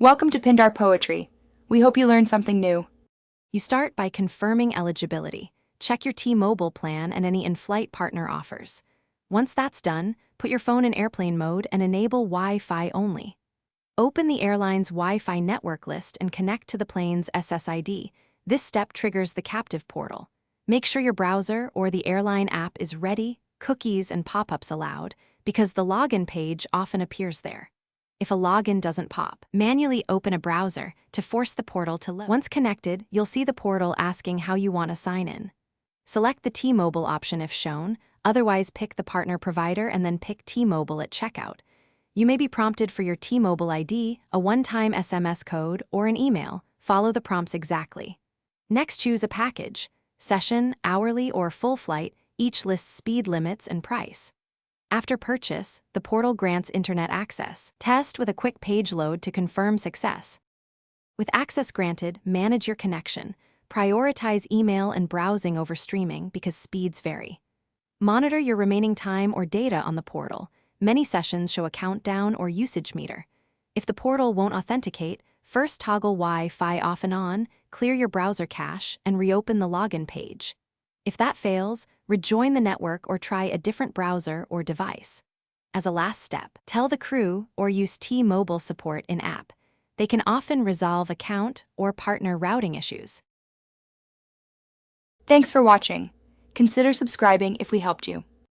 Welcome to Pindar Poetry. We hope you learned something new. You start by confirming eligibility. Check your T-Mobile plan and any in-flight partner offers. Once that's done, put your phone in airplane mode and enable Wi-Fi only. Open the airline's Wi-Fi network list and connect to the plane's SSID. This step triggers the captive portal. Make sure your browser or the airline app is ready, cookies and pop-ups allowed, because the login page often appears there. If a login doesn't pop, manually open a browser to force the portal to load. Once connected, you'll see the portal asking how you want to sign in. Select the T-Mobile option if shown, otherwise pick the partner provider and then pick T-Mobile at checkout. You may be prompted for your T-Mobile ID, a one-time SMS code, or an email. Follow the prompts exactly. Next, choose a package. Session, hourly, or full flight, each lists speed limits and price. After purchase, the portal grants internet access. Test with a quick page load to confirm success. With access granted, manage your connection. Prioritize email and browsing over streaming because speeds vary. Monitor your remaining time or data on the portal. Many sessions show a countdown or usage meter. If the portal won't authenticate, first toggle Wi-Fi off and on, clear your browser cache, and reopen the login page. If that fails, rejoin the network or try a different browser or device. As a last step, tell the crew or use T-Mobile support in-app. They can often resolve account or partner routing issues. Thanks for watching. Consider subscribing if we helped you.